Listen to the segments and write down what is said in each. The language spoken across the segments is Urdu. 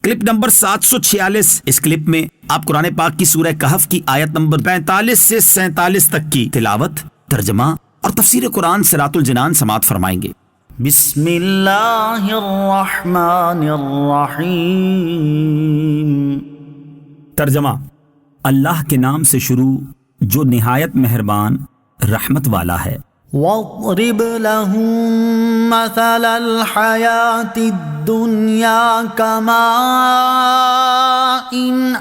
Clip number 746۔ اس کلپ میں آپ قرآن پاک کی سورہ کہف کی آیت نمبر 45 سے 47 تک کی تلاوت، ترجمہ اور تفسیر قرآن صراط الجنان سماعت فرمائیں گے۔ بسم اللہ الرحمن الرحیم۔ ترجمہ: اللہ کے نام سے شروع جو نہایت مہربان رحمت والا ہے۔ وَاضْرِبْ لَهُم مَّثَلَ الْحَيَاةِ الدُّنْيَا كَمَاءٍ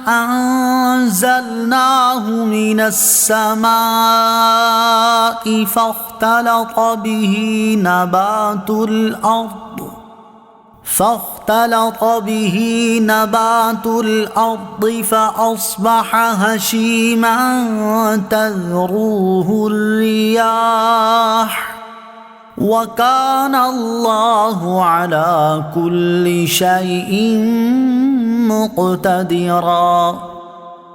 أَنزَلْنَاهُ مِنَ السَّمَاءِ فاختلط به نبات الأرض فأصبح هشيما تذروه الرياح وكان الله على كل شيء مقتدرا۔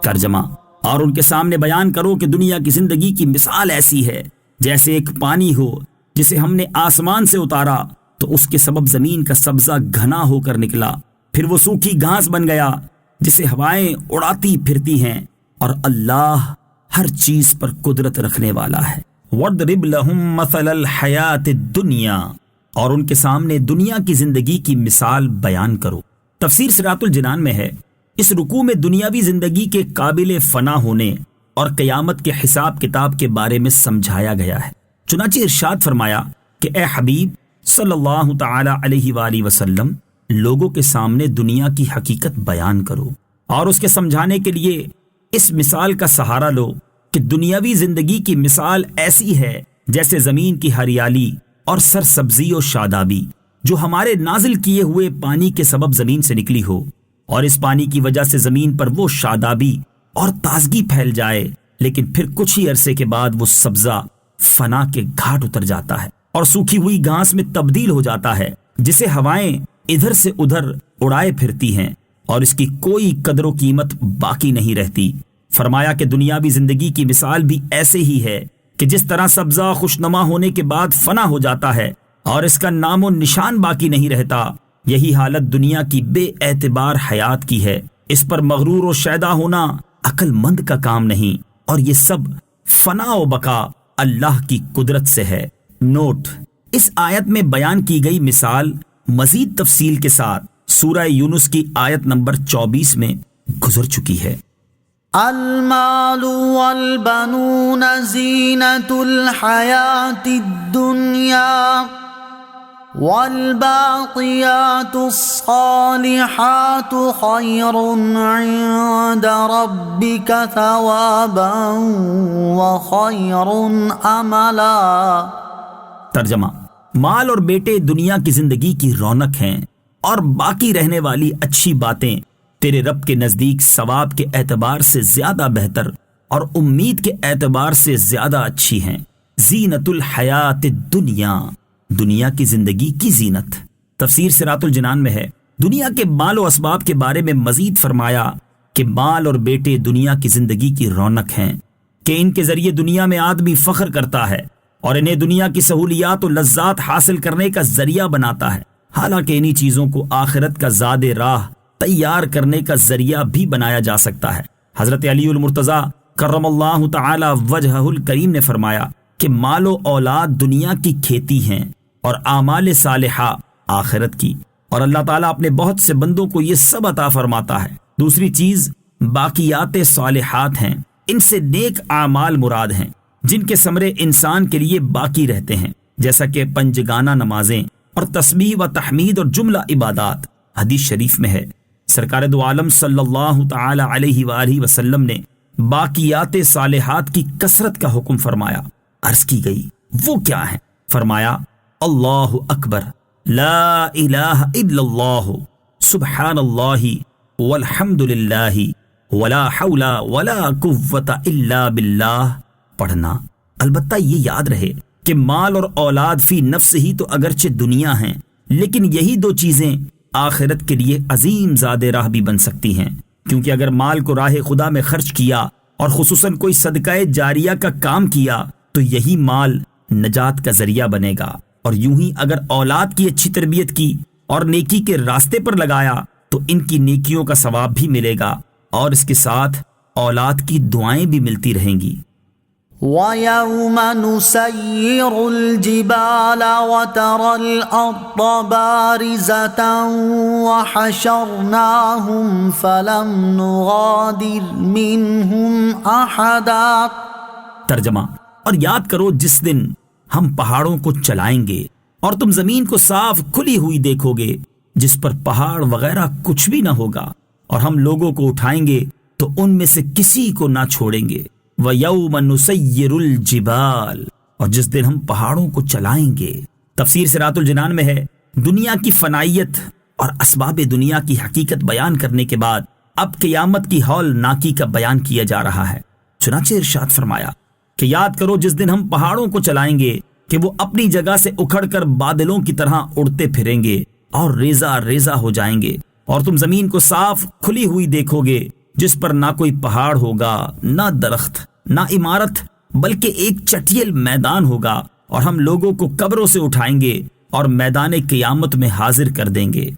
ترجمہ: اور ان کے سامنے بیان کرو کہ دنیا کی زندگی کی مثال ایسی ہے جیسے ایک پانی ہو جسے ہم نے آسمان سے اتارا تو اس کے سبب زمین کا سبزہ گھنا ہو کر نکلا، پھر وہ سوکھی گھاس بن گیا جسے ہوائیں اڑاتی پھرتی ہیں، اور اللہ ہر چیز پر قدرت رکھنے والا ہے۔ وَاضْرِبْ لَهُم مَّثَلَ الْحَيَاةِ الدُّنْيَا، اور ان کے سامنے دنیا کی زندگی کی مثال بیان کرو۔ تفسیر صراط الجنان میں ہے، اس رکوع میں دنیاوی زندگی کے قابل فنا ہونے اور قیامت کے حساب کتاب کے بارے میں سمجھایا گیا ہے۔ چنانچہ ارشاد فرمایا کہ اے حبیب صلی اللہ تعالی علیہ وآلہ وسلم، لوگوں کے سامنے دنیا کی حقیقت بیان کرو اور اس کے سمجھانے کے لیے اس مثال کا سہارا لو کہ دنیاوی زندگی کی مثال ایسی ہے جیسے زمین کی ہریالی اور سرسبزی و شادابی جو ہمارے نازل کیے ہوئے پانی کے سبب زمین سے نکلی ہو، اور اس پانی کی وجہ سے زمین پر وہ شادابی اور تازگی پھیل جائے، لیکن پھر کچھ ہی عرصے کے بعد وہ سبزہ فنا کے گھاٹ اتر جاتا ہے اور سوکھی ہوئی گھاس میں تبدیل ہو جاتا ہے، جسے ہوائیں ادھر سے ادھر اڑائے پھرتی ہیں اور اس کی کوئی قدر و قیمت باقی نہیں رہتی۔ فرمایا کہ دنیاوی زندگی کی مثال بھی ایسے ہی ہے کہ جس طرح سبزہ خوشنما ہونے کے بعد فنا ہو جاتا ہے اور اس کا نام و نشان باقی نہیں رہتا، یہی حالت دنیا کی بے اعتبار حیات کی ہے۔ اس پر مغرور و شیدا ہونا عقل مند کا کام نہیں، اور یہ سب فنا و بقا اللہ کی قدرت سے ہے۔ نوٹ: اس آیت میں بیان کی گئی مثال مزید تفصیل کے ساتھ سورہ یونس کی آیت نمبر 24 میں گزر چکی ہے۔ المال والبنون زینۃ الحیاۃ الدنیا والباقیات الصالحات خیر عند ربک ثوابا وخیر املا۔ ترجمہ: مال اور بیٹے دنیا کی زندگی کی رونق ہیں، اور باقی رہنے والی اچھی باتیں تیرے رب کے نزدیک ثواب کے اعتبار سے زیادہ بہتر اور امید کے اعتبار سے زیادہ اچھی ہیں۔ زینت الحیات الدنیا، دنیا کی زندگی کی زینت۔ تفسیر صراط الجنان میں ہے، دنیا کے مال و اسباب کے بارے میں مزید فرمایا کہ مال اور بیٹے دنیا کی زندگی کی رونق ہیں کہ ان کے ذریعے دنیا میں آدمی فخر کرتا ہے اور انہیں دنیا کی سہولیات و لذات حاصل کرنے کا ذریعہ بناتا ہے، حالانکہ انہی چیزوں کو آخرت کا زاد راہ تیار کرنے کا ذریعہ بھی بنایا جا سکتا ہے۔ حضرت علی المرتضیٰ کرم اللہ تعالی وجہہ الکریم نے فرمایا کہ مال و اولاد دنیا کی کھیتی ہیں اور اعمال صالحہ آخرت کی، اور اللہ تعالیٰ اپنے بہت سے بندوں کو یہ سب عطا فرماتا ہے۔ دوسری چیز باقیات صالحات ہیں، ان سے نیک اعمال مراد ہیں جن کے ثمرے انسان کے لیے باقی رہتے ہیں، جیسا کہ پنجگانہ نمازیں اور تسبیح و تحمید اور جملہ عبادات۔ حدیث شریف میں ہے، سرکار دو عالم صلی اللہ تعالی علیہ وآلہ وسلم نے باقیات صالحات کی کثرت کا حکم فرمایا۔ عرض کی گئی وہ کیا ہیں؟ فرمایا اللہ اکبر، لا الہ الا اللہ، سبحان اللہ والحمد للہ ولا حول ولا قوت الا باللہ پڑھنا۔ البتہ یہ یاد رہے کہ مال اور اولاد فی نفس ہی تو اگرچہ دنیا ہیں، لیکن یہی دو چیزیں آخرت کے لیے عظیم زاد راہ بھی بن سکتی ہیں، کیونکہ اگر مال کو راہ خدا میں خرچ کیا اور خصوصاً کوئی صدقہ جاریہ کا کام کیا تو یہی مال نجات کا ذریعہ بنے گا، اور یوں ہی اگر اولاد کی اچھی تربیت کی اور نیکی کے راستے پر لگایا تو ان کی نیکیوں کا ثواب بھی ملے گا اور اس کے ساتھ اولاد کی دعائیں بھی ملتی رہیں گی۔ وَيَوْمَ نُسَيِّرُ الْجِبَالَ وَتَرَى الْأَرْضَ بَارِزَةً وَحَشَرْنَاهُمْ فَلَمْ نُغَادِرْ مِنْهُمْ أَحَدًا۔ ترجمہ، اور یاد کرو جس دن ہم پہاڑوں کو چلائیں گے اور تم زمین کو صاف کھلی ہوئی دیکھو گے جس پر پہاڑ وغیرہ کچھ بھی نہ ہوگا، اور ہم لوگوں کو اٹھائیں گے تو ان میں سے کسی کو نہ چھوڑیں گے۔ وَيَوْمَ نُسَيِّرُ الْجِبَالَ، اور جس دن ہم پہاڑوں کو چلائیں گے۔ تفسیر صراط الجنان میں ہے، دنیا کی فنائیت اور اسباب دنیا کی حقیقت بیان کرنے کے بعد اب قیامت کی ہولناکی کا بیان کیا جا رہا ہے۔ چنانچہ ارشاد فرمایا کہ یاد کرو جس دن ہم پہاڑوں کو چلائیں گے کہ وہ اپنی جگہ سے اکھڑ کر بادلوں کی طرح اڑتے پھریں گے اور ریزہ ریزہ ہو جائیں گے، اور تم زمین کو صاف کھلی ہوئی دیکھو گے جس پر نہ کوئی پہاڑ ہوگا، نہ درخت، نہ عمارت، بلکہ ایک چٹیل میدان ہوگا، اور ہم لوگوں کو قبروں سے اٹھائیں گے اور میدان قیامت میں حاضر کر دیں گے۔